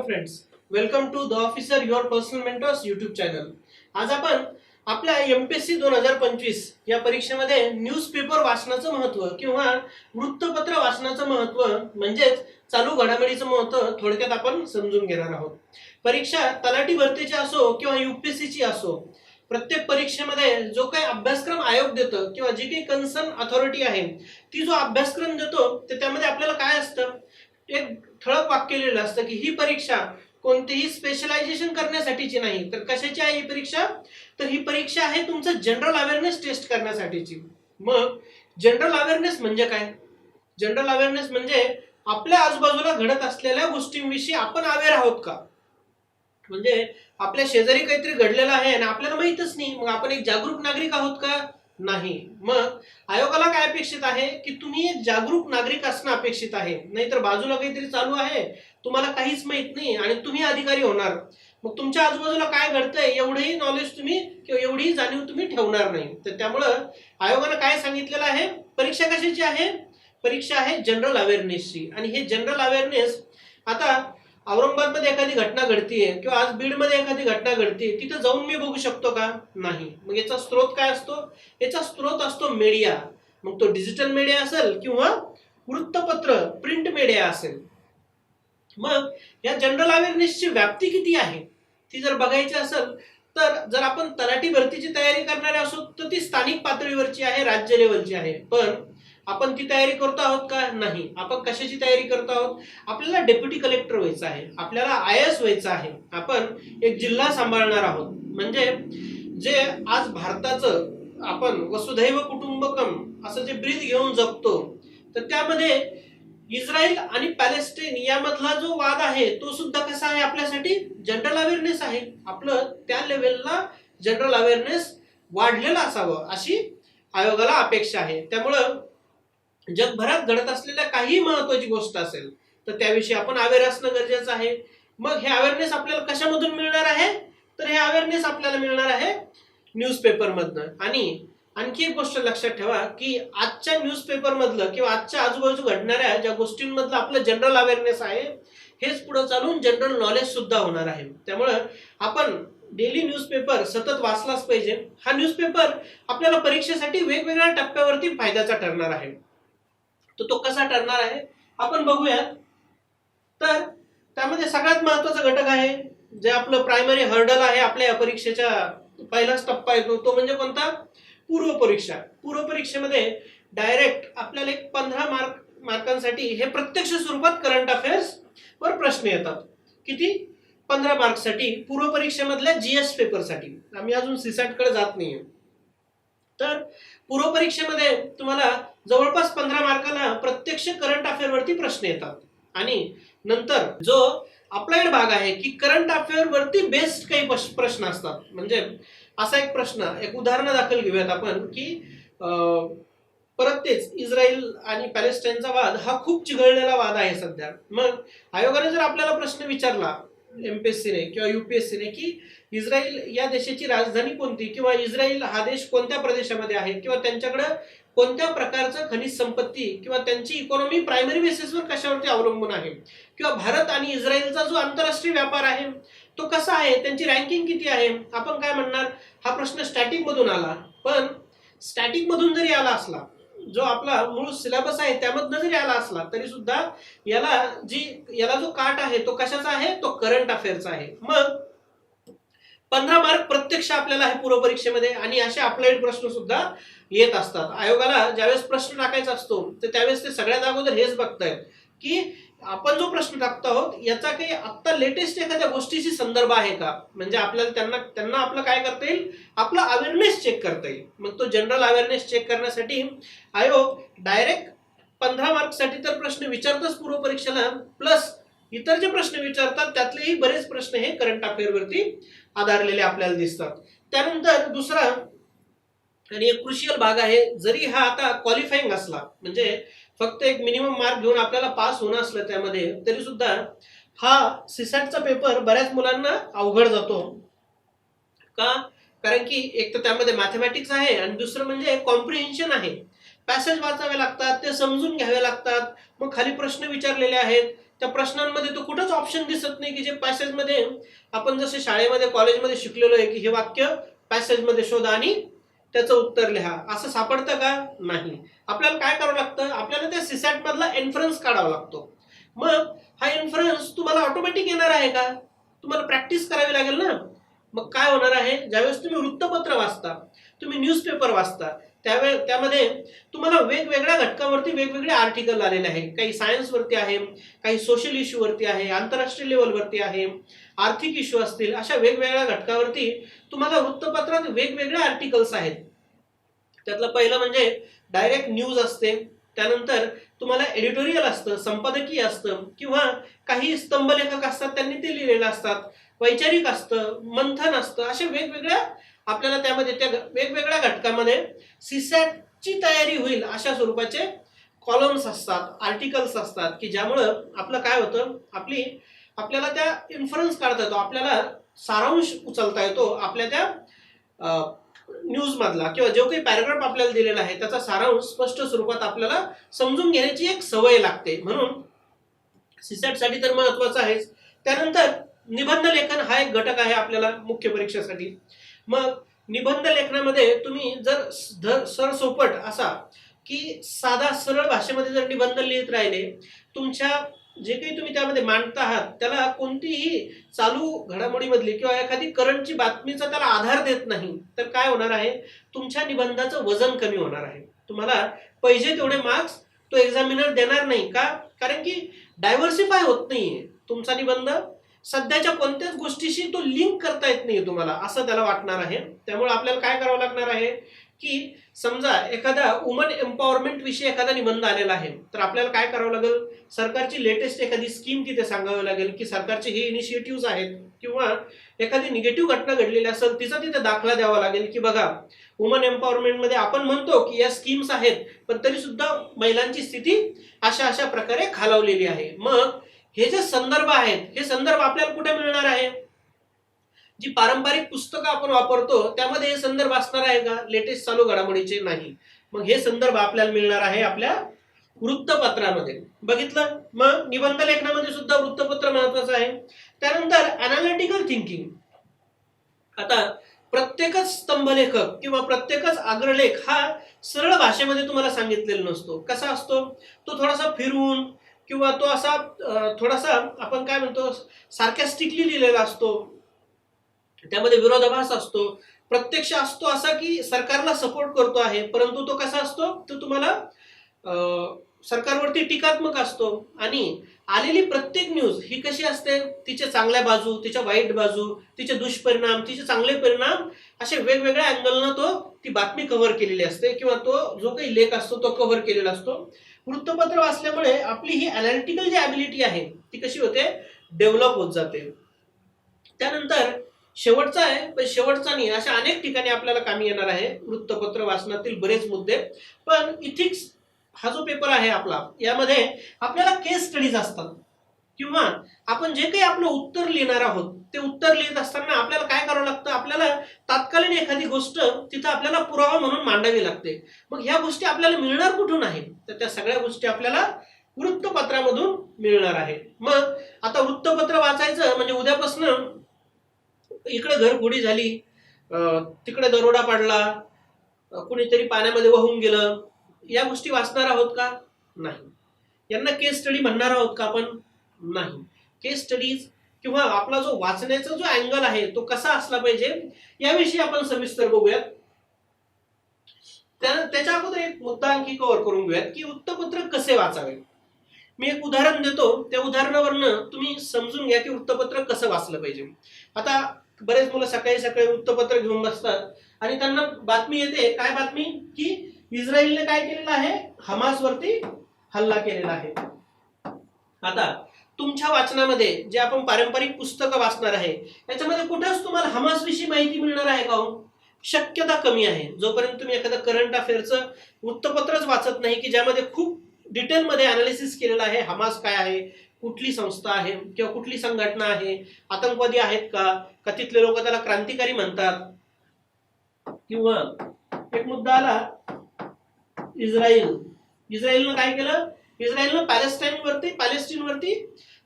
Friends, welcome to the officer your personal mentors YouTube channel. आज आपण आपल्या MPSC 2025 या परीक्षेमध्ये न्यूजपेपर वाचनाचं महत्त्व किंवा वृत्तपत्र वाचनाचं महत्त्व म्हणजेच चालू घडामोडीचं महत्त्व थोडक्यात आपण समजून घेणार आहोत. परीक्षा तलाठी भरतीची असो किंवा यूपीएससीची असो, प्रत्येक परीक्षेमध्ये जो काही अभ्यासक्रम आयोग देतो किंवा जी काही कन्सर्न अथॉरिटी आहे ती जो अभ्यासक्रम देतो ते त्यामध्ये आपल्याला काय असतं, एक ठळक वाक्य लिहिलं असतं की ही परीक्षा कोणतेही स्पेशलायझेशन करण्यासाठीची नाही, तर कशाची आहे ही परीक्षा? तर ही परीक्षा आहे तुमचं जनरल अवेअरनेस टेस्ट करण्यासाठीची. मग जनरल अवेअरनेस म्हणजे काय? जनरल अवेअरनेस म्हणजे आपल्या आजूबाजूला घडत असलेल्या गोष्टींविषयी आपण अवेअर आहोत का? म्हणजे आपल्या शेजारी काहीतरी घडलेलं आहे आणि आपल्याला माहितच नाही, मग आपण एक जागरूक नागरिक आहोत का? नाही. मग आयोगाला काय अपेक्षित आहे की तुम्ही एक जागरूक नागरिक असणं अपेक्षित आहे, नाहीतर बाजूला काहीतरी चालू आहे, तुम्हाला काहीच माहित नाही आणि तुम्ही अधिकारी होणार, मग तुमच्या आजूबाजूला काय घडतंय एवढंही नॉलेज तुम्ही किंवा एवढीही जाणीव तुम्ही ठेवणार नाही. तर त्यामुळं आयोगानं काय सांगितलेलं आहे, परीक्षा कशाची आहे? परीक्षा आहे जनरल अवेअरनेसची. आणि हे जनरल अवेअरनेस आता औरंगाबादमध्ये एखादी घटना घडतीये किंवा आज बीडमध्ये एखादी घटना घडतीये, तिथे जाऊन मी बघू शकतो का? नाही. मग याचा स्रोत काय असतो? याचा स्रोत असतो मीडिया. मग तो डिजिटल मीडिया असेल किंवा वृत्तपत्र प्रिंट मीडिया असेल. मग या जनरल अवेअरनेसची व्याप्ती किती आहे ती जर बघायची असेल, तर जर आपण तलाठी भरतीची तयारी करणारे असो तर ती स्थानिक पातळीवरची आहे, राज्य लेवलची आहे. पण आपण ती तयारी करतो आहोत का? नाही. आपण कशाची तयारी करतो आहोत? आपल्याला डेप्युटी कलेक्टर व्हायचं आहे, आपल्याला आयएएस व्हायचं आहे, आपण एक जिल्हा सांभाळणार आहोत. म्हणजे जे आज भारताचं आपण वसुधैव कुटुंबकम असं जे ब्रीद घेऊन जगतो, तर त्यामध्ये इस्रायल आणि पॅलेस्टाईन यामधला जो वाद आहे तो सुद्धा कसा आहे आपल्यासाठी? जनरल अवेअरनेस आहे. आपलं त्या लेवलला जनरल अवेअरनेस वाढलेलं असावं अशी आयोगाला अपेक्षा आहे. त्यामुळं जगभरात घडत असलेल्या काही महत्वाची गोष्ट असेल तर त्याविषयी आपण अवेअर असणं गरजेचं आहे. मग हे अवेअरनेस आपल्याला कशामधून मिळणार आहे? तर हे अवेअरनेस आपल्याला मिळणार आहे न्यूजपेपर मधनं. आणि आणखी एक गोष्ट लक्षात ठेवा की आजच्या न्यूजपेपर मधलं किंवा आजच्या आजूबाजू घडणाऱ्या ज्या गोष्टींमधलं आपलं जनरल अवेअरनेस आहे हेच पुढे चालून जनरल नॉलेज सुद्धा होणार आहे. त्यामुळं आपण डेली न्यूजपेपर सतत वाचलाच पाहिजे. हा न्यूजपेपर आपल्याला परीक्षेसाठी वेगवेगळ्या टप्प्यावरती फायद्याचा ठरणार आहे. तो कसा ठरणार आहे आपण बघूयात. तर त्यामध्ये सगळ्यात महत्वाचा घटक आहे, जे आपलं प्रायमरी हर्डल आहे आपल्या परीक्षेच्या पहिलाच टप्पा येतो, तो म्हणजे कोणता? पूर्व परीक्षा. पूर्व परीक्षेमध्ये डायरेक्ट आपल्याला एक 15 मार्कांसाठी हे प्रत्यक्ष स्वरूपात करंट अफेअर्स वर प्रश्न येतात. किती? 15 मार्क्ससाठी पूर्व परीक्षेमधल्या जीएस पेपरसाठी. आम्ही अजून सीसॅट कडे जात नाहीये. तर पूर्व परीक्षेमध्ये तुम्हाला जवळपास 15 मार्काला प्रत्यक्ष करंट अफेअर वरती प्रश्न येतात. आणि नंतर जो अप्लाइड भाग आहे की करंट अफेअर वरती बेस्ड काही प्रश्न असतात. म्हणजे असा एक प्रश्न, एक उदाहरण दाखल घेऊयात आपण की परत तेच इस्रायल आणि पॅलेस्टाईनचा वाद हा खूप चिघळलेला वाद आहे सध्या. मग आयोगाने जर आपल्याला प्रश्न विचारला एमपीएससीने किंवा युपीएससीने की इस्रायल या देशाची राजधानी कोणती किंवा इस्रायल हा देश कोणत्या प्रदेशामध्ये आहे किंवा त्यांच्याकडे कोणत्या प्रकारचं खनिज संपत्ती किंवा त्यांची इकॉनॉमी प्रायमरी बेसिसवर कशावरती अवलंबून आहे किंवा भारत आणि इस्रायलचा जो आंतरराष्ट्रीय व्यापार आहे तो कसा आहे, त्यांची रँकिंग किती आहे, आपण काय म्हणणार? हा प्रश्न स्टॅटिक मधून आला. पण स्टॅटिक मधून जरी आला असला, जो आपला मूळ सिलेबस आहे त्यामधनं जरी आला असला तरी सुद्धा याला जो काट आहे तो कशाचा आहे? तो करंट अफेअरचा आहे. मग 15 मार्क प्रत्यक्ष आपल्याला हे पूर्व परीक्षेमध्ये आणि असे अप्लाइड प्रश्न सुद्धा येत असतात. आयोगाला ज्यावेळेस प्रश्न टाकायचा असतो तर त्यावेळेस ते सगळ्यात अगोदर हेच बघतायत की आपण जो प्रश्न टाकतो आहोत याचा काही आता लेटेस्ट एखाद्या गोष्टीशी संदर्भ आहे का. म्हणजे आपल्याला त्यांना आपलं काय करता येईल? आपला अवेअरनेस चेक करता येईल. मग तो जनरल अवेअरनेस चेक करण्यासाठी आयोग डायरेक्ट 15 मार्क्ससाठी तर प्रश्न विचारतच पूर्व परीक्षेला, प्लस इतर जे प्रश्न विचारतात त्यातलेही बरेच प्रश्न हे करंट अफेअर वरती आधारलेले आपल्याला दिसतात. त्यानंतर दुसरा आणि एक क्रुशियल भाग आहे, जरी हा आता क्वालिफाईंग असला म्हणजे फक्त एक मिनिमम मार्क घेऊन आपल्याला पास होणं असलं त्यामध्ये, तरी सुद्धा हा सीसॅटचा पेपर बऱ्याच मुलांना अवघड जातो. का? कारण की एक तर त्यामध्ये मॅथमॅटिक्स आहे आणि दुसरं म्हणजे कॉम्प्रिहेन्शन आहे. पॅसेज वाचावे लागतात, ते समजून घ्यावे लागतात. मग खाली प्रश्न विचारलेले आहेत, त्या प्रश्नांमध्ये तो कुठंच ऑप्शन दिसत नाही की जे पॅसेजमध्ये आपण जसे शाळेमध्ये कॉलेजमध्ये शिकलेलो आहे की हे वाक्य पॅसेजमध्ये शोधा आणि त्याचं उत्तर लिहा, असं सापडतं का? नाही. आपल्याला काय करावं लागतं, आपल्याला त्या सीसॅट मधला इन्फरन्स काढावा लागतो. मग हा इन्फरन्स तुम्हाला ऑटोमॅटिक येणार आहे का? तुम्हाला प्रॅक्टिस करावी लागेल ना. मग काय होणार आहे, ज्यावेळेस तुम्ही वृत्तपत्र वाचता, तुम्ही न्यूजपेपर वाचता, त्यामध्ये तुम्हाला वेगवेगळ्या घटकावरती वेगवेगळे आर्टिकल आलेले आहे. काही सायन्स वरती आहे, काही सोशल इश्यू वरती आहे, आंतरराष्ट्रीय लेवलवरती आहे, आर्थिक इश्यू असतील, अशा वेगवेगळ्या घटकावरती तुम्हाला वृत्तपत्रात वेगवेगळे आर्टिकल्स आहेत. त्यातलं पहिलं म्हणजे डायरेक्ट न्यूज असते, त्यानंतर तुम्हाला एडिटोरियल असतं, संपादकीय असतं, किंवा काही स्तंभलेखक असतात त्यांनी ते लिहिलेलं असतात, वैचारिक असतं, मंथन असतं. अशा वेगवेगळ्या आपल्याला त्यामध्ये त्या वेगवेगळ्या घटकामध्ये सीसॅटची तयारी होईल अशा स्वरूपाचे कॉलम्स असतात, आर्टिकल्स असतात, की ज्यामुळं आपलं काय होतं, आपल्याला त्या इन्फरन्स काढता येतो, आपल्याला सारांश उचलता येतो आपल्या त्या न्यूज मधला, किंवा जो काही पॅराग्राफ आपल्याला दिलेला आहे त्याचा सारांश स्पष्ट स्वरूपात आपल्याला समजून घेण्याची एक सवय लागते. म्हणून सीसॅट साठी तर महत्वाचं आहेच. त्यानंतर निबंध लेखन हा एक घटक आहे आपल्याला मुख्य परीक्षेसाठी. मग निबंध लेखनामध्ये तुम्ही जर सरसोपट असा की साधा सरळ भाषेमध्ये जर निबंध लिहित राहिले, तुमच्या जे काही तुम्ही त्यामध्ये मांडता आहात त्याला कोणतीही चालू घडामोडीमधली किंवा एखादी करंटची बातमीचा त्याला आधार देत नाही, तर काय होणार आहे, तुमच्या निबंधाचं वजन कमी होणार आहे. तुम्हाला पाहिजे तेवढे मार्क्स तो एक्झामिनर देणार नाही का? कारण की डायव्हर्सिफाय होत नाहीये तुमचा निबंध, सध्याच्या कोणत्याच गोष्टीशी तो लिंक करता येत नाही तुम्हाला, असं त्याला वाटणार आहे. त्यामुळे आपल्याला काय करावं लागणार आहे की समजा एखादा वुमन एम्पॉवरमेंट विषयी एखादा निबंध आलेला आहे, तर आपल्याला काय करावं लागेल, सरकारची लेटेस्ट एखादी स्कीम तिथे सांगावी लागेल की सरकारचे हे इनिशिएटिव्ह आहेत, किंवा एखादी निगेटिव्ह घटना घडलेली असेल तिचा तिथे दाखला द्यावा लागेल की बघा वुमन एम्पॉवरमेंट मध्ये आपण म्हणतो की या स्कीम्स आहेत, पण तरी सुद्धा महिलांची स्थिती अशा अशा प्रकारे खालावलेली आहे. मग हे जे संदर्भ आहेत, हे संदर्भ आपल्याला कुठे मिळणार आहे? जी पारंपरिक पुस्तकं आपण वापरतो त्यामध्ये हे संदर्भ असणार आहे का? लेटेस्ट चालू घडामोडीचे नाही. मग हे संदर्भ आपल्याला मिळणार आहे आपल्या वृत्तपत्रामध्ये. बघितलं? मग निबंध लेखनामध्ये सुद्धा वृत्तपत्र महत्वाचं आहे. त्यानंतर अनालिटिकल थिंकिंग. आता प्रत्येकच स्तंभलेखक किंवा प्रत्येकच अग्रलेख हा सरळ भाषेमध्ये तुम्हाला सांगितलेला नसतो. कसा असतो? तो थोडासा फिरवून किंवा तो असा थोडासा आपण काय म्हणतो सार्कॅस्टिकली लिहिलेला असतो, त्यामध्ये विरोधाभास असतो. प्रत्यक्ष असतो असा की सरकारला सपोर्ट करतो आहे, परंतु तो कसा असतो, तो तुम्हाला सरकारवरती टीकात्मक असतो. आणि आलेली प्रत्येक न्यूज ही कशी असते, तिच्या चांगल्या बाजू, तिच्या वाईट बाजू, तिचे दुष्परिणाम, तिचे चांगले परिणाम, असे वेगवेगळ्या अँगलनं तो ती बातमी कव्हर केलेली असते, किंवा तो जो काही लेख असतो तो कव्हर केलेला असतो. वृत्तपत्र वाचल्यामुळे आपली ही अनालिटिकल जी ॲबिलिटी आहे ती कशी होते, डेव्हलप होत जाते. त्यानंतर शेवटचा आहे, पण शेवटचा नाही, अशा अनेक ठिकाणी आपल्याला कामी येणार आहे वृत्तपत्र वाचनातील बरेच मुद्दे. पण इथिक्स हा जो पेपर आहे आपला, यामध्ये आपल्याला केस स्टडीज असतात, किंवा आपण जे काही आपलं उत्तर लिहिणार आहोत ते उत्तर लिहित असताना आपल्याला काय करावं लागतं, आपल्याला तात्कालीन एखादी गोष्ट तिथं आपल्याला पुरावा म्हणून मांडावी लागते. मग ह्या गोष्टी आपल्याला मिळणार कुठून आहे, तर त्या सगळ्या गोष्टी आपल्याला वृत्तपत्रामधून मिळणार आहे. मग आता वृत्तपत्र वाचायचं म्हणजे उद्यापासून इकडे घरफोडी झाली, तिकडे दरोडा पडला, कुणीतरी पाण्यामध्ये वाहून गेलं, या गोष्टी वाचणार आहोत का? नाही. यांना केस स्टडी म्हणणार आहोत का आपण? नाही. केस स्टडीज किंवा आपला जो वाचण्याचा जो अँगल आहे तो कसा असला पाहिजे याविषयी आपण सविस्तर बघूयात. त्याच्या अगोदर एक मुद्दा आणखी कव्हर करून घेऊयात की वृत्तपत्र कसे वाचावे. मी एक उदाहरण देतो, त्या उदाहरणावरनं तुम्ही समजून घ्या की वृत्तपत्र कसं वाचलं पाहिजे. आता बरेच मुलं सकाळी सकाळी वृत्तपत्र घेऊन बसतात आणि त्यांना बातमी येते, काय बातमी, की इस्रायलने काय केलेलं आहे, हमास वरती हल्ला केलेला आहे. आता तुमच्या वाचनामध्ये जे आपण पारंपरिक पुस्तकं वाचणार आहे त्याच्यामध्ये कुठेच तुम्हाला हमास विषयी माहिती मिळणार आहे का हो? शक्यता कमी आहे. जोपर्यंत तुम्ही एखादं करंट अफेअरचं वृत्तपत्रच वाचत नाही की ज्यामध्ये खूप डिटेलमध्ये अनालिसिस केलेलं आहे, हमास काय आहे, कुठली संस्था आहे किंवा कुठली संघटना आहे, आतंकवादी आहेत का तिथले लोक त्याला क्रांतिकारी म्हणतात. किंवा एक मुद्दा आला इस्रायलनं काय केलं? इस्रायलनं पॅलेस्टाईनवरती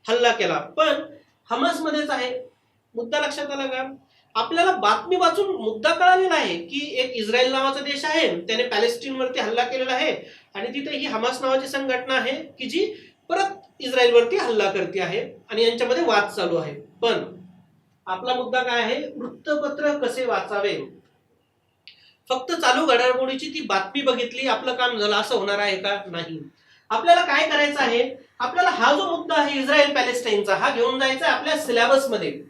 हल्ला केला, पण हमास मध्येच आहे. मुद्दा लक्षात आला का? आपल्याला बातमी वाचून मुद्दा कळालेला आहे की एक इस्रायल नावाचा देश आहे, त्याने पॅलेस्टाईनवरती हल्ला केलेला आहे आणि तिथे ही हमास नावाची संघटना आहे की जी परत इस्रायलवरती हल्ला करते आहे आणि यांच्यामध्ये वाद चालू आहे. पण आपला मुद्दा काय आहे? वृत्तपत्र कसे वाचावे. फक्त चालू घडामोडीची ती बातमी बघितली आपलं काम झालं असं होणार आहे का? नाही. आपल्याला काय करायचं आहे? आपल्याला हा जो मुद्दा आहे इस्रायल पॅलेस्टाईनचा, हा घेऊन जायचा आपल्या सिलेबसमध्ये.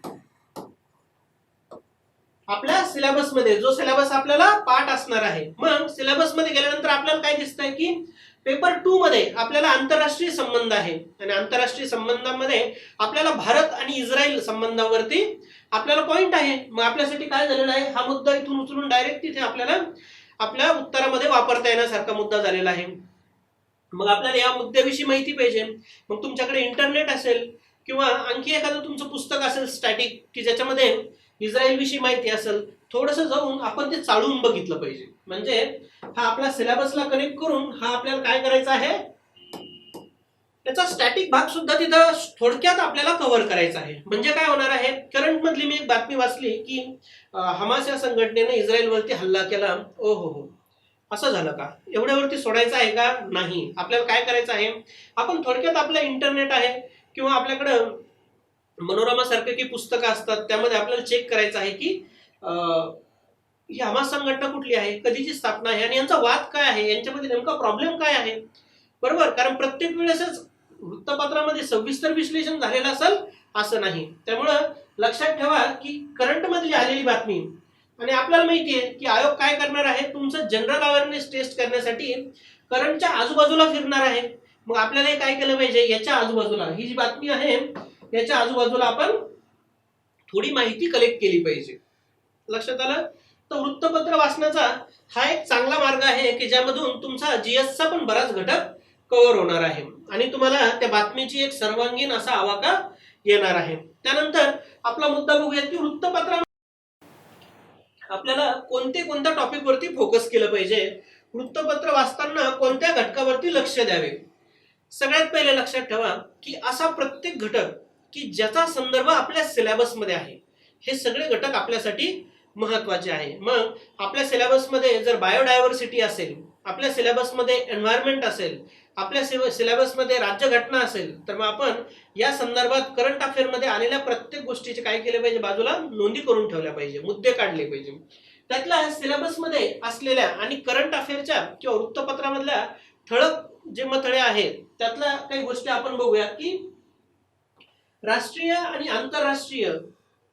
आपल्या सिलेबसमध्ये जो सिलेबस आपल्याला पाठ असणार आहे. मग सिलेबसमध्ये गेल्यानंतर आपल्याला काय दिसतंय की पेपर 2 मध्ये आपल्याला आंतरराष्ट्रीय संबंध आहे आणि आंतरराष्ट्रीय संबंधांमध्ये आपल्याला भारत आणि इस्रायल संबंधावरती आपल्याला पॉइंट आहे. मग आपल्यासाठी काय झालेला आहे? हा मुद्दा इथून उचलून डायरेक्ट तिथे आपल्याला आपल्या उत्तरामध्ये वापरता येण्यासारखा मुद्दा झालेला आहे. मग आपल्याला या मुद्द्याविषयी माहिती पाहिजे. मग तुमच्याकडे इंटरनेट असेल किंवा आणखी एखादं तुमचं पुस्तक असेल स्टॅटिक की ज्याच्यामध्ये इस्रायल विषयी माहिती असेल, थोडंसं जाऊन आपण ते चाळून बघितलं पाहिजे. म्हणजे हा आपल्या सिलेबसला कनेक्ट करून हा आपल्याला काय करायचा आहे, त्याचा स्टॅटिक भाग सुद्धा तिथं थोडक्यात आपल्याला कव्हर करायचा आहे. म्हणजे काय होणार आहे? करंट मधली मी एक बातमी वाचली की हमास या संघटनेने इस्रायलवरती हल्ला केला. ओ हो, असं झालं का? एवढ्यावरती सोडायचं आहे का? नाही. आपल्याला काय करायचं आहे? आपण थोडक्यात आपलं इंटरनेट आहे किंवा आपल्याकडं मनोरमा सारखे की पुस्तकं असतात, त्यामध्ये आपल्याला चेक करायचं आहे की ही हमास संघटना कुठली आहे, कधीची स्थापना आहे आणि यांचा वाद काय आहे, यांच्यामध्ये नेमका प्रॉब्लेम काय आहे. बरोबर? कारण प्रत्येक वेळेसच वृत्तपत्रामध्ये सविस्तर विश्लेषण झालेलं असेल असं नाही. त्यामुळं लक्षात ठेवा की करंट मधली आलेली बातमी आणि आपल्याला माहिती आहे की आयोग काय करणार आहे, तुमचं जनरल अवेअरनेस टेस्ट करण्यासाठी करंटच्या आजूबाजूला फिरणार आहे. मग आपल्याला काय केलं पाहिजे? याच्या आजूबाजूला ही जी बातमी आहे याच्या आजूबाजूला आपण थोडी माहिती कलेक्ट केली पाहिजे. लक्षात आलं? तर वृत्तपत्र वाचण्याचा हा एक चांगला मार्ग आहे की ज्यामधून तुमचा जीएसचा पण बराच घटक कव्हर होणार आहे आणि तुम्हाला त्या बातमीची एक सर्वांगीण असा आवाका येणार आहे. त्यानंतर आपला मुद्दा बघूया की वृत्तपत्र आपल्याला कोणत्या टॉपिक वरती फोकस केलं पाहिजे, वृत्तपत्र वाचताना कोणत्या घटकावरती लक्ष द्यावे. सगळ्यात पहिले लक्षात ठेवा की असा प्रत्येक घटक की ज्याचा संदर्भ आपल्या सिलेबसमध्ये आहे, हे सगळे घटक आपल्यासाठी महत्वाचे आहे. मग आपल्या सिलेबसमध्ये जर बायोडायव्हर्सिटी असेल, आपल्या सिलेबसमध्ये एन्व्हायरमेंट असेल, आपल्या सिलेबसमध्ये राज्यघटना असेल, तर मग आपण या संदर्भात करंट अफेअरमध्ये आलेल्या प्रत्येक गोष्टीचे काय केले पाहिजे, बाजूला नोंदी करून ठेवल्या पाहिजे, मुद्दे काढले पाहिजे. त्यातल्या सिलेबसमध्ये असलेल्या आणि करंट अफेअरच्या किंवा वृत्तपत्रामधल्या ठळक जे मथळे आहेत त्यातल्या काही गोष्टी आपण बघूया की राष्ट्रीय आणि आंतरराष्ट्रीय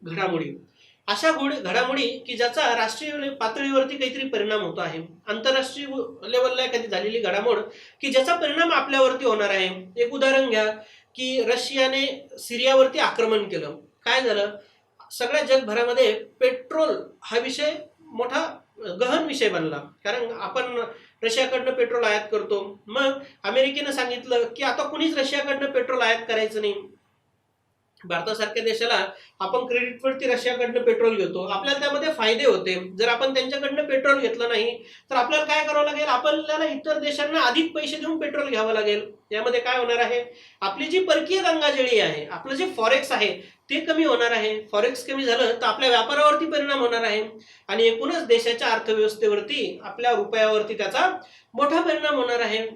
घडामोडी, अशा घडामोडी की ज्याचा राष्ट्रीय पातळीवरती काहीतरी परिणाम होतो आहे, आंतरराष्ट्रीय लेवलला एखादी झालेली घडामोड की ज्याचा परिणाम आपल्यावरती होणार आहे. एक उदाहरण घ्या की रशियाने सिरियावरती आक्रमण केलं. काय झालं? सगळ्या जगभरामध्ये पेट्रोल हा विषय मोठा गहन विषय बनला, कारण आपण रशियाकडनं पेट्रोल आयात करतो. मग अमेरिकेनं सांगितलं की आता कुणीच रशियाकडनं पेट्रोल आयात करायचं नाही. भारतासारख्या देशाला आपण क्रेडिटवरती रशियाकडनं पेट्रोल घेतो, आपल्याला त्यामध्ये फायदे होते. जर आपण त्यांच्याकडनं पेट्रोल घेतलं नाही तर आपल्याला काय करावं लागेल, आपल्याला इतर देशांना अधिक पैसे देऊन पेट्रोल घ्यावं लागेल. यामध्ये काय होणार आहे, आपली जी परकीय गंगाजळी आहे, आपलं जे फॉरेक्स आहे ते कमी होणार आहे. फॉरेक्स कमी झालं तर आपल्या व्यापारावरती परिणाम होणार आहे आणि एकूणच देशाच्या अर्थव्यवस्थेवरती, आपल्या रुपयावरती त्याचा मोठा परिणाम होणार आहे.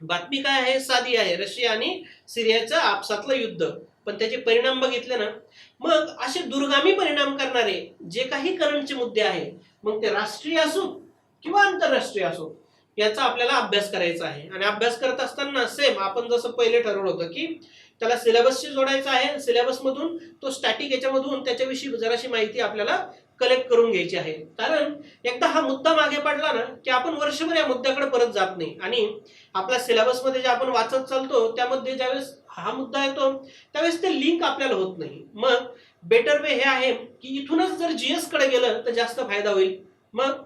बातमी काय आहे? साधी आहे, रशिया आणि सिरियाचं आपसातलं युद्ध. पण त्याचे परिणाम बघितले ना, मग असे दुर्गामी परिणाम करणारे जे काही करंटचे मुद्दे आहेत, मग ते राष्ट्रीय असो किंवा आंतरराष्ट्रीय असो, याचा आपल्याला अभ्यास करायचा आहे. आणि अभ्यास करत असताना सेम आपण जसं पहिले ठरवलं होतं की त्याला सिलेबसशी जोडायचं आहे, सिलेबस मधून तो स्टॅटिक याच्यामधून त्याच्याविषयी जराशी माहिती आपल्याला कलेक्ट करून घ्यायची आहे. कारण एकदा हा मुद्दा मागे पडला ना की आपण वर्षभर या मुद्द्याकडे परत जात नाही आणि आपल्या सिलेबसमध्ये जे आपण वाचत चालतो त्यामध्ये ज्यावेळेस हा मुद्दा येतो त्यावेळेस ते लिंक आपल्याला होत नाही. मग बेटर वे हे आहे की इथूनच जर जीएस कडे गेलं तर जास्त फायदा होईल. मग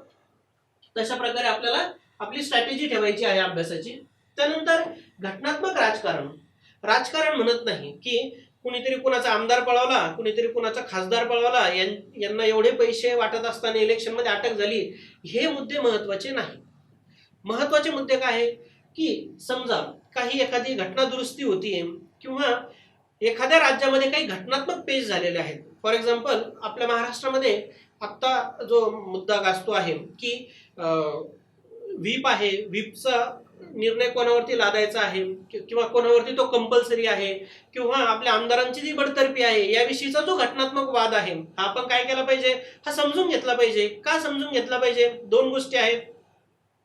तशा प्रकारे आपल्याला आपली स्ट्रॅटेजी ठेवायची आहे अभ्यासाची. त्यानंतर घटनात्मक राजकारण म्हणत नाही की कुणीतरी कुणाचा आमदार पळवला, कुणीतरी कुणाचा खासदार पळवला, यांना एवढे पैसे वाटत असताना इलेक्शन मध्ये अटक झाली, हे मुद्दे महत्वाचे नाही. महत्वाचे मुद्दे काय आहे की समजा काही एखादी घटना दुरुस्ती होतीये किंवा एखाद्या राज्यामध्ये काही घटनात्मक पेश झालेले आहेत. फॉर एक्झाम्पल आपल्या महाराष्ट्रामध्ये आत्ता जो मुद्दा गाजतो आहे की व्हीप आहे, व्हीपचा निर्णय कोणावरती लादायचा आहे किंवा कोणावरती तो कंपल्सरी आहे किंवा आपल्या आमदारांची जी बडतर्फी आहे याविषयीचा जो घटनात्मक वाद आहे हा आपण काय केला पाहिजे, हा समजून घेतला पाहिजे. का समजून घेतला पाहिजे? दोन गोष्टी आहेत.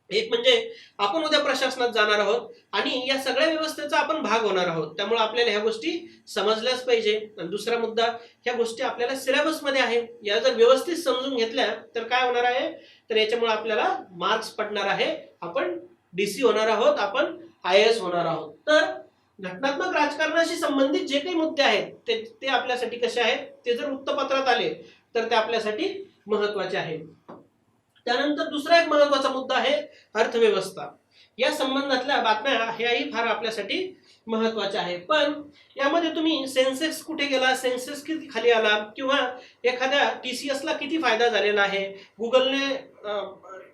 एक म्हणजे आपण उद्या प्रशासनात जाणार आहोत आणि या सगळ्या व्यवस्थेचा आपण भाग होणार आहोत, त्यामुळे आपल्याला ह्या गोष्टी समजल्याच पाहिजे. आणि दुसरा मुद्दा, ह्या गोष्टी आपल्याला सिलेबस मध्ये आहे, या जर व्यवस्थित समजून घेतल्या तर काय होणार आहे, तर याच्यामुळे आपल्याला मार्क्स पडणार आहे, आपण डीसी होणार आहोत, आपण IAS होणार आहोत. तर घटनात्मक राजकारणाशी संबंधित जे काही मुद्दे आहेत ते आपल्यासाठी कसे आहेत, ते जर वृत्तपत्रात आले तर ते आपल्यासाठी महत्वाचे आहेत. त्यानंतर दुसरा एक महत्वाचा मुद्दा आहे अर्थव्यवस्था. या संबंधातल्या बातम्या ह्याही फार आपल्यासाठी महत्वाच्या आहे. पण यामध्ये तुम्ही सेन्सेक्स कुठे गेला, सेन्सेक्स किती खाली आला किंवा एखाद्या TCS ला किती फायदा झालेला आहे, गुगलने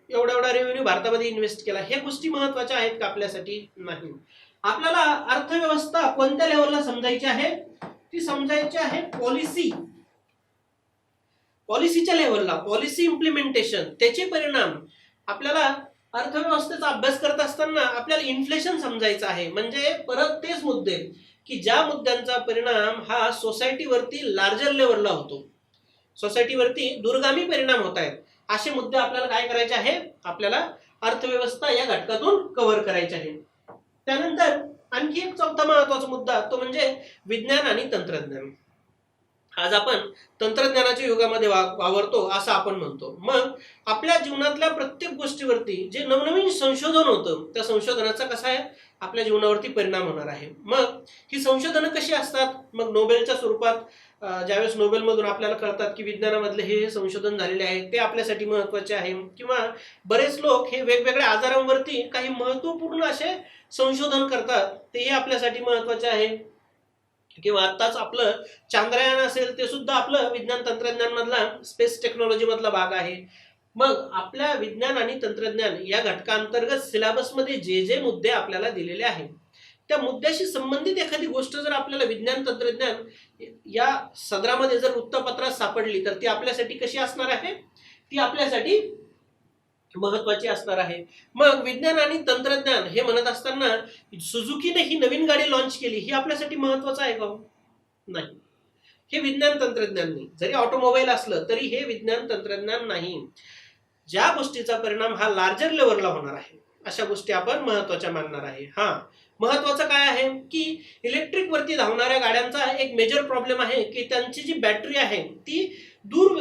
एवढा एवढा रेव्हेन्यू भारतामध्ये इन्व्हेस्ट केला, हे गोष्टी महत्वाच्या आहेत का आपल्यासाठी? नाही. आपल्याला अर्थव्यवस्था कोणत्या लेवलला समजायची आहे? ती समजायची आहे पॉलिसीच्या लेवलला, पॉलिसी इम्प्लिमेंटेशन, त्याचे परिणाम. आपल्याला अर्थव्यवस्थेचा अभ्यास करत असताना आपल्याला इन्फ्लेशन समजायचं आहे. म्हणजे परत तेच मुद्दे की ज्या मुद्द्यांचा परिणाम हा सोसायटीवरती लार्जर लेवलला होतो, सोसायटीवरती दूरगामी परिणाम होत आहेत, असे मुद्दे आपल्याला काय करायचे आहे, आपल्याला अर्थव्यवस्था या घटकातून कव्हर करायचे आहे. त्यानंतर आणखी एक चौथा महत्वाचा मुद्दा, तो म्हणजे विज्ञान आणि तंत्रज्ञान. आज आपण तंत्रज्ञानाच्या युगामध्ये वावरतो असं आपण म्हणतो. मग आपल्या जीवनातल्या प्रत्येक गोष्टीवरती जे नवनवीन संशोधन होतं, त्या संशोधनाचा कसा आहे, आपल्या जीवनावरती परिणाम होणार आहे. मग ही संशोधनं कशी असतात? मग नोबेलच्या स्वरूपात ज्यावेळेस नोबेलमधून आपल्याला कळतात की विज्ञानामधले हे संशोधन झालेले आहे, ते आपल्यासाठी महत्वाचे आहे. किंवा बरेच लोक हे वेगवेगळ्या आजारांवरती काही महत्वपूर्ण असे संशोधन करतात, तेही आपल्यासाठी महत्वाचे आहे. किंवा आत्ताच आपलं चांद्रयान असेल, ते सुद्धा आपलं विज्ञान तंत्रज्ञान मधला, स्पेस टेक्नॉलॉजी मधला भाग आहे. मग आपल्या विज्ञान आणि तंत्रज्ञान या घटकांतर्गत सिलेबसमध्ये जे जे मुद्दे आपल्याला दिलेले आहेत, त्या मुद्द्याशी संबंधित एखादी गोष्ट जर आपल्याला विज्ञान तंत्रज्ञान या सदरामध्ये जर वृत्तपत्रात सापडली तर ती आपल्यासाठी कशी असणार आहे, ती आपल्यासाठी महत्वाची असणार आहे. मग विज्ञान आणि तंत्रज्ञान हे म्हणत असताना सुझुकीने ही नवीन गाडी लॉन्च केली, ही आपल्यासाठी महत्वाचं आहे का? नाही. हे विज्ञान तंत्रज्ञान नाही. जरी ऑटोमोबाईल असलं तरी हे विज्ञान तंत्रज्ञान नाही. ज्या गोष्टीचा परिणाम हा लार्जर लेवलला होणार आहे, अशा गोष्टी आपण महत्वाच्या मानणार आहे. हा महत्वाचं काय आहे की इलेक्ट्रिक वरती धावणाऱ्या गाड्यांचा एक मेजर प्रॉब्लेम आहे की त्यांची जी बॅटरी आहे ती दूर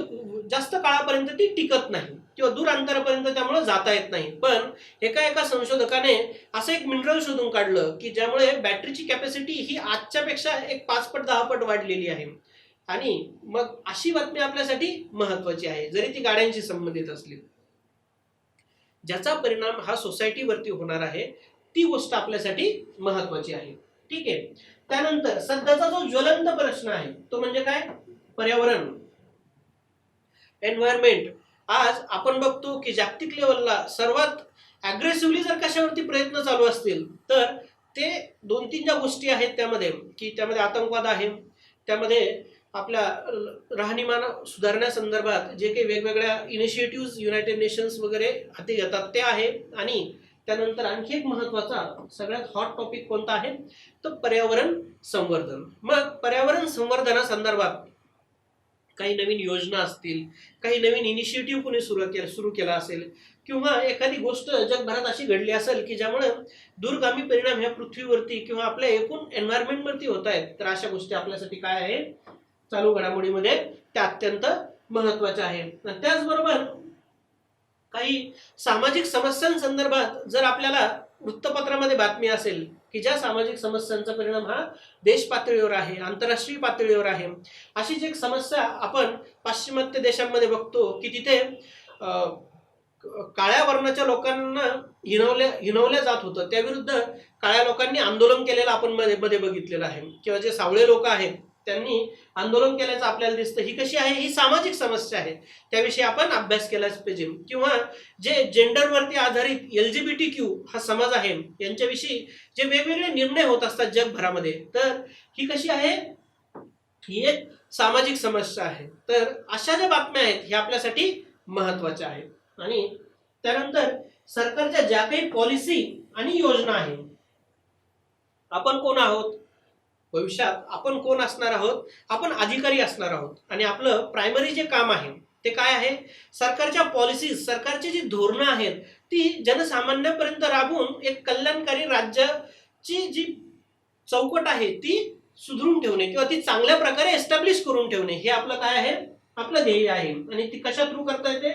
जास्त काळापर्यंत ती टिकत नाही किंवा दूर अंतरापर्यंत त्यामुळे जाता येत नाही. पण एका संशोधकाने असं एक मिनरल शोधून काढलं की ज्यामुळे बॅटरीची कॅपॅसिटी ही आजच्या पेक्षा एक 5 पट 10 पट वाढलेली आहे. आणि मग अशी बातमी आपल्यासाठी महत्वाची आहे, जरी ती गाड्यांशी संबंधित असली. ज्याचा परिणाम हा सोसायटीवरती होणार आहे, ती गोष्ट आपल्यासाठी महत्वाची आहे. ठीक आहे. त्यानंतर सध्याचा जो ज्वलंत प्रश्न आहे तो म्हणजे काय, पर्यावरण, एन्व्हायरमेंट. आज आपण बघतो की जागतिक लेवलला सर्वात अग्रेसिव्हली जर कशावरती प्रयत्न चालू असतील तर ते 2-3 ज्या गोष्टी आहेत त्यामध्ये आतंकवाद आहे, त्यामध्ये आपल्या राहणीमान सुधारण्यासंदर्भात जे काही वेगवेगळ्या इनिशिएटिव्ह युनायटेड नेशन्स वगैरे हाती घेतात ते आहे. आणि त्यानंतर आणखी एक महत्वाचा सगळ्यात हॉट टॉपिक कोणता आहे, तर पर्यावरण संवर्धन. मग पर्यावरण संवर्धनासंदर्भात काही नवीन योजना असतील, काही नवीन इनिशिएटिव्ह कोणी सुरू केला असेल किंवा एखादी गोष्ट जगभरात अशी घडली असेल की ज्यामुळे दूरगामी परिणाम ह्या पृथ्वीवरती किंवा आपल्या एकूण एन्व्हायरमेंटवरती होत आहेत, तर अशा गोष्टी आपल्यासाठी काय आहे, चालू घडामोडीमध्ये त्या अत्यंत महत्वाच्या आहेत. त्याचबरोबर काही सामाजिक समस्यांसंदर्भात जर आपल्याला वृत्तपत्रामध्ये बातमी असेल की ज्या सामाजिक समस्यांचा परिणाम हा देश पातळीवर आहे, आंतरराष्ट्रीय पातळीवर आहे, अशी जी एक समस्या आपण पाश्चिमात्य देशांमध्ये बघतो की तिथे काळ्या वर्णाच्या लोकांना हिणवल्या जात होतं, त्याविरुद्ध काळ्या लोकांनी आंदोलन केलेलं आपण मध्ये बघितलेलं आहे. किंवा जे सावळे लोक आहेत त्यांनी आंदोलन केल्याचं आपल्याला दिसतं. ही कशी आहे, ही सामाजिक समस्या आहे, त्याविषयी आपण अभ्यास केलाच पाहिजे. किंवा जे जेंडरवरती आधारित LGBTQ हा समाज आहे यांच्याविषयी जे वेगवेगळे निर्णय होत असतात जगभरामध्ये, तर ही कशी आहे, ही एक सामाजिक समस्या आहे. तर अशा ज्या बातम्या आहेत ह्या आपल्यासाठी महत्वाच्या आहेत. आणि त्यानंतर सरकारच्या ज्या काही पॉलिसी आणि योजना आहेत, आपण कोण आहोत, भविष्यात आपण कोण असणार आहोत, आपण अधिकारी असणार आहोत. आणि आपलं प्रायमरी जे काम आहे ते काय आहे, सरकारच्या पॉलिसीज, सरकारची जी धोरणं आहेत ती जनसामान्यापर्यंत राबवून एक कल्याणकारी राज्याची जी चौकट आहे ती सुधरून ठेवणे किंवा ती चांगल्या प्रकारे एस्टॅब्लिश करून ठेवणे, हे आपलं काय आहे, आपलं ध्येय आहे. आणि ती कशा थ्रू करता येते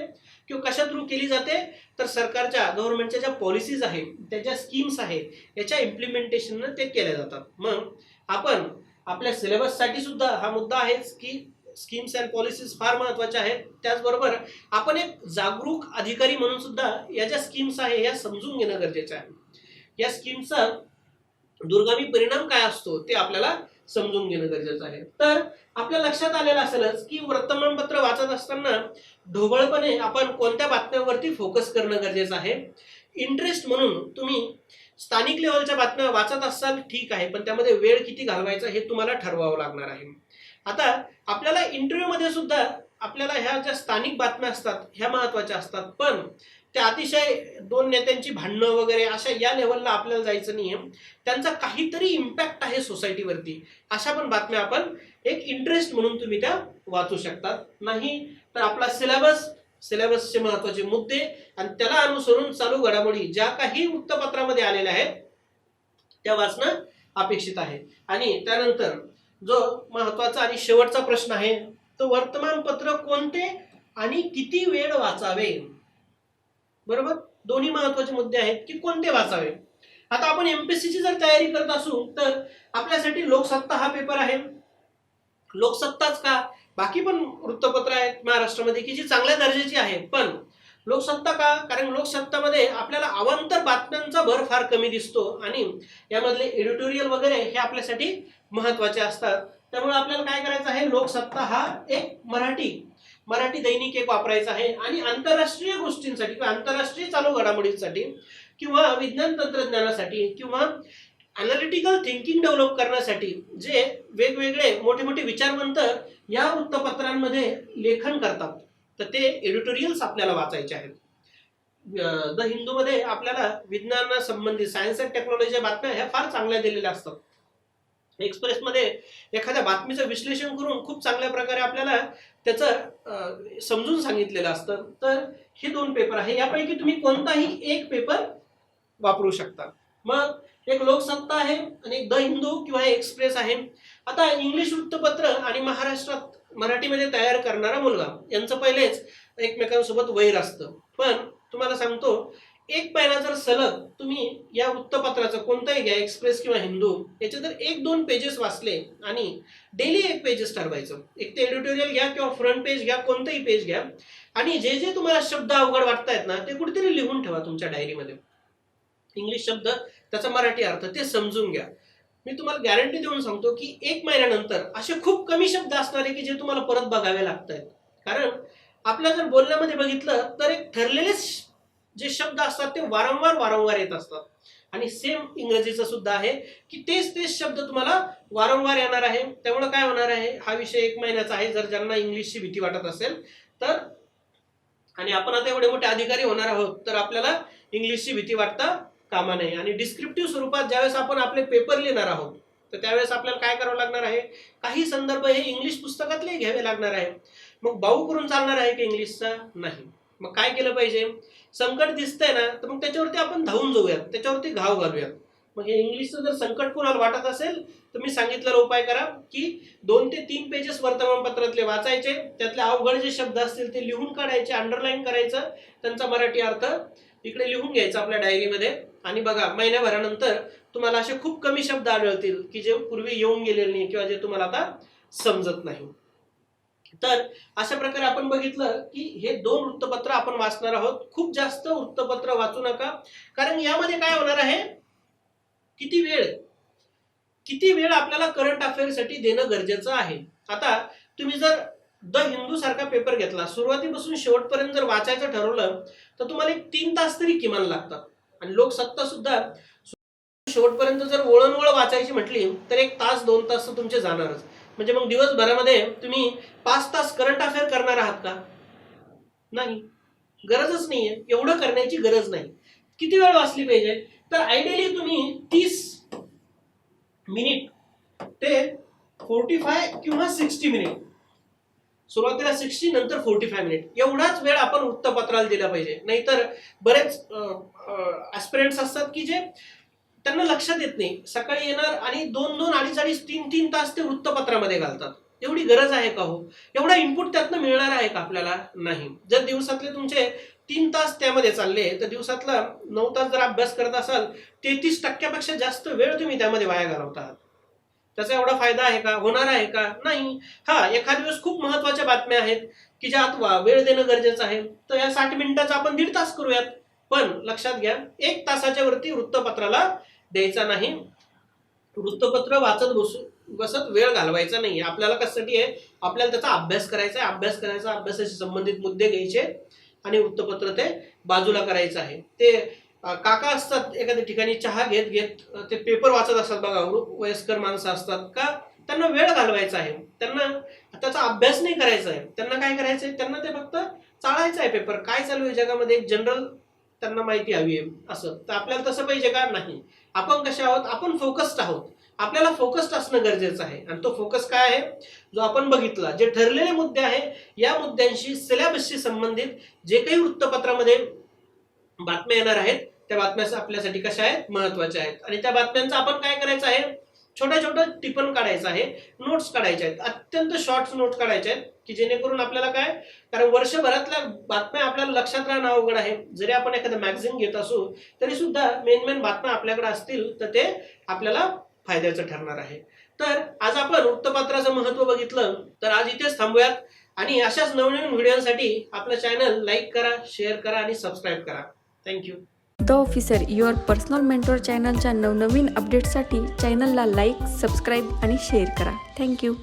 किंवा कशा थ्रू केली जाते, तर सरकारच्या गव्हर्नमेंटच्या ज्या पॉलिसीज आहेत, त्याच्या स्कीम्स आहेत, याच्या इम्प्लिमेंटेशन ते केल्या जातात. मग आपण आपल्या सिलेबससाठी सुद्धा हा मुद्दा आहेच की स्कीम्स अँड पॉलिसीज फार महत्वाच्या आहेत. त्याचबरोबर आपण एक जागरूक अधिकारी म्हणून सुद्धा या ज्या स्कीम्स आहे या समजून घेणं गरजेचं आहे. या स्कीमचा दूरगामी परिणाम काय असतो ते आपल्याला समजून घेणं गरजेचं आहे. तर आपल्या लक्षात आलेलं असेलच की वर्तमानपत्र वाचत असताना ढोबळपणे आपण कोणत्या बातम्यांवरती फोकस करणं गरजेचं आहे. इंटरेस्ट म्हणून तुम्ही स्थानिक लेवलच्या बातम्या वाचत असाल ठीक आहे, पण त्यामध्ये वेळ किती घालवायचा हे तुम्हाला ठरवावं लागणार आहे. आता आपल्याला इंटरव्ह्यू मध्ये सुद्धा आपल्याला ह्या ज्या स्थानिक बातम्या असतात ह्या महत्वाच्या असतात, पण त्या अतिशय दोन नेत्यांची भांडणं वगैरे अशा या लेवलला आपल्याला जायचं नाही. त्यांचा काहीतरी इम्पॅक्ट आहे सोसायटीवरती, अशा पण बातम्या आपण एक इंटरेस्ट म्हणून तुम्ही त्या वाचू शकतात. नाही तर आपला सिलेबसचे महत्वाचे मुद्दे आणि त्याला अनुसरून चालू घडामोडी ज्या काही वृत्तपत्रामध्ये आलेल्या आहेत त्या वाचणं अपेक्षित आहे. आणि त्यानंतर जो महत्वाचा आणि शेवटचा प्रश्न आहे तो वर्तमानपत्र कोणते आणि किती वेळ वाचावे. बरोबर, दोन्ही महत्वाचे मुद्दे आहेत की कोणते वाचावे. आता आपण MPSC ची जर तयारी करत असू तर आपल्यासाठी लोकसत्ता हा पेपर आहे. लोकसत्ताच का, बाकी पण वृत्तपत्र आहेत महाराष्ट्रामध्ये की जी चांगल्या दर्जाची आहे, पण लोकसत्ता का, कारण लोकसत्तामध्ये आपल्याला अवांतर बातम्यांचा भर फार कमी दिसतो आणि यामधले एडिटोरियल वगैरे हे आपल्यासाठी महत्वाचे असतात. त्यामुळे आपल्याला काय करायचं आहे, लोकसत्ता हा एक मराठी दैनिक एक वापरायचा आहे. आणि आंतरराष्ट्रीय गोष्टींसाठी किंवा आंतरराष्ट्रीय चालू घडामोडींसाठी किंवा विज्ञान तंत्रज्ञानासाठी किंवा अनालिटिकल थिंकिंग डेव्हलप करण्यासाठी जे वेगवेगळे मोठे मोठे विचारवंत या वृत्तपत्रांमध्ये लेखन करतात, तर ते एडिटोरियल्स आपल्याला वाचायचे आहेत. द हिंदूमध्ये आपल्याला विज्ञानासंबंधी सायन्स अँड टेक्नॉलॉजीच्या बातम्या ह्या फार चांगल्या दिलेल्या असतात. एक्सप्रेसमध्ये एखाद्या बातमीचं विश्लेषण करून खूप चांगल्या प्रकारे आपल्याला त्याचं समजून सांगितलेलं असतं. तर हे दोन पेपर आहे, यापैकी तुम्ही कोणताही एक पेपर वापरू शकता. मग एक लोकसत्ता आहे आणि एक द हिंदू किंवा एक्सप्रेस आहे. आता इंग्लिश वृत्तपत्र आणि महाराष्ट्रात मराठीमध्ये तयार करणारा मुलगा यांचं पहिलेच एकमेकांसोबत वैर असतं. पण तुम्हाला सांगतो, एक महिना जर सलग तुम्ही या वृत्तपत्राचं कोणताही घ्या, एक्सप्रेस किंवा हिंदू, याचे जर 1-2 पेजेस वाचले आणि डेली एक पेजेस ठरवायचं, एक ते एडिटोरियल घ्या किंवा फ्रंट पेज घ्या, कोणतंही पेज घ्या, आणि जे जे तुम्हाला शब्द अवघड वाटतायत ना ते कुठेतरी लिहून ठेवा तुमच्या डायरीमध्ये. इंग्लिश शब्द त्याचा मराठी अर्थ ते समजून घ्या. मी तुम्हाला गॅरंटी देऊन सांगतो की 1 महिन्यानंतर असे खूप कमी शब्द असणार आहे की जे तुम्हाला परत बघावे लागतात. कारण आपल्या जर बोलण्यामध्ये बघितलं तर एक ठरलेले जे शब्द असतात ते वारंवार येत असतात. आणि सेम इंग्रजीचं सुद्धा आहे की तेच शब्द तुम्हाला वारंवार येणार आहे. त्यामुळे काय होणार आहे, हा विषय 1 महिन्याचा आहे जर ज्यांना इंग्लिशची भीती वाटत असेल तर. आणि आपण आता एवढे मोठे अधिकारी होणार आहोत तर आपल्याला इंग्लिशची भीती वाटता कामा नये. आणि डिस्क्रिप्टिव्ह स्वरूपात ज्यावेळेस आपण आपले पेपर लिहिणार आहोत तर त्यावेळेस आपल्याला काय करावं लागणार आहे, काही संदर्भ हे इंग्लिश पुस्तकातले घ्यावे लागणार आहे. मग बाऊ करून चालणार आहे की इंग्लिशचा नाही. मग काय केलं पाहिजे, संकट दिसतंय ना तर मग त्याच्यावरती आपण धावून जाऊयात, त्याच्यावरती घाव घालूयात. मग हे इंग्लिशचं जर संकट कोणाला वाटत असेल तर मी सांगितलेला उपाय करा की 2 ते 3 पेजेस वर्तमानपत्रातले वाचायचे, त्यातले अवघड जे शब्द असतील ते लिहून काढायचे, अंडरलाईन करायचं, त्यांचा मराठी अर्थ इकडे लिहून घ्यायचा आपल्या डायरीमध्ये. आणि बघा, महिन्याभरानंतर तुम्हाला असे खूप कमी शब्द आढळतील की जे पूर्वी येऊन गेलेले नाही किंवा जे तुम्हाला आता समजत नाही. तर अशा प्रकारे आपण बघितलं की हे 2 वृत्तपत्र आपण वाचणार आहोत. खूप जास्त वृत्तपत्र वाचू नका, कारण यामध्ये काय होणार आहे, किती वेळ किती वेळ आपल्याला करंट अफेअरसाठी देणं गरजेचं आहे. आता तुम्ही जर द हिंदू सारखा पेपर घेतला, सुरुवातीपासून शेवटपर्यंत जर वाचायचं ठरवलं तर तुम्हाला एक 3 तास तरी किमान लागतात. आणि लोकसत्ता सुद्धा शेवटपर्यंत जर वळण वाचायची म्हटली तर 1 तास 2 तास तर तुमचे जाणारच. म्हणजे मग दिवसभरामध्ये तुम्ही 5 तास करंट अफेअर करणार आहात का? नाही, गरजच नाहीये. एवढं करण्याची गरज नाही. किती वेळ वाचली पाहिजे? तर आयडियली तुम्ही 30 मिनिट ते 45 किंवा 60 मिनिट, सुरुवातीला 60 नंतर 45 मिनिट एवढाच वेळ आपण वृत्तपत्राला दिला पाहिजे. नाहीतर बरेच ऍस्पिरंट्स असतात की जे त्यांना लक्षात येत नाही, सकाळी येणार आणि 2-2, 2.5-2.5, 3-3 तास ते वृत्तपत्रामध्ये घालतात. एवढी गरज आहे का हो? एवढा इनपुट त्यातनं मिळणार आहे का आपल्याला? नाही. जर दिवसातले तुमचे 3 तास त्यामध्ये चालले तर दिवसातला 9 तास जर अभ्यास करत असाल 33% जास्त वेळ तुम्ही त्यामध्ये वाया घालवता. त्याचा एवढा फायदा आहे का? होणार आहे का? नाही. हा, एखाद दिवस खूप महत्वाच्या बातम्या आहेत की ज्यात वेळ देणं गरजेचं आहे, तर या 60 मिनिटाचा आपण 1.5 तास करूयात. पण लक्षात घ्या, 1 तासाच्या वरती वृत्तपत्राला द्यायचा नाही. वृत्तपत्र वाचत बसत वेळ घालवायचा नाही. आपल्याला कशासाठी आहे? आपल्याला त्याचा अभ्यास करायचा आहे. अभ्यासाशी संबंधित मुद्दे घ्यायचे आणि वृत्तपत्र ते बाजूला करायचं आहे. ते काका असतात एखाद्या ठिकाणी चहा घेत घेत ते पेपर वाचत असतात बघा, वयस्कर माणसं असतात का, त्यांना वेळ घालवायचा आहे, त्यांना त्याचा अभ्यास नाही करायचा आहे. त्यांना काय करायचंय? त्यांना ते फक्त चाळायचं आहे पेपर, काय चालू आहे जगामध्ये, जनरल त्यांना माहिती हवी आहे. असं तर आपल्याला तसं पाहिजे का? नाही. आपण कसे आहोत? आपण फोकस्ड आहोत. आपल्याला फोकस्ड असणं गरजेचं आहे. आणि तो फोकस काय आहे? जो आपण बघितला, जे ठरलेले मुद्दे आहे, या मुद्द्यांशी सिलेबसशी संबंधित जे काही वृत्तपत्रामध्ये बातम्या येणार आहेत त्या बातम्या आपल्यासाठी कशा आहेत? महत्वाच्या आहेत. आणि त्या बातम्यांचं आपण काय करायचं आहे? छोट्या छोट्या टिपण काढायचं आहे, नोट्स काढायच्या आहेत, अत्यंत शॉर्ट नोट्स काढायच्या आहेत की जेणेकरून आपल्याला काय, कारण वर्षभरातल्या बातम्या आपल्याला लक्षात राहणं अवघड आहे. जरी आपण एखादं मॅगझिन घेत असू तरी सुद्धा मेन बातम्या आपल्याकडे असतील तर ते आपल्याला फायद्याचं ठरणार आहे. तर आज आपण वृत्तपत्राचं महत्व बघितलं, तर आज इथेच थांबूयात. आणि अशाच नवनवीन व्हिडिओसाठी आपलं चॅनल लाईक करा, शेअर करा आणि सबस्क्राईब करा. Thank you. The officer your personal mentor चॅनलच्या नवनवीन अपडेट्ससाठी चॅनलला लाईक, सबस्क्राईब आणि शेअर करा. थँक्यू.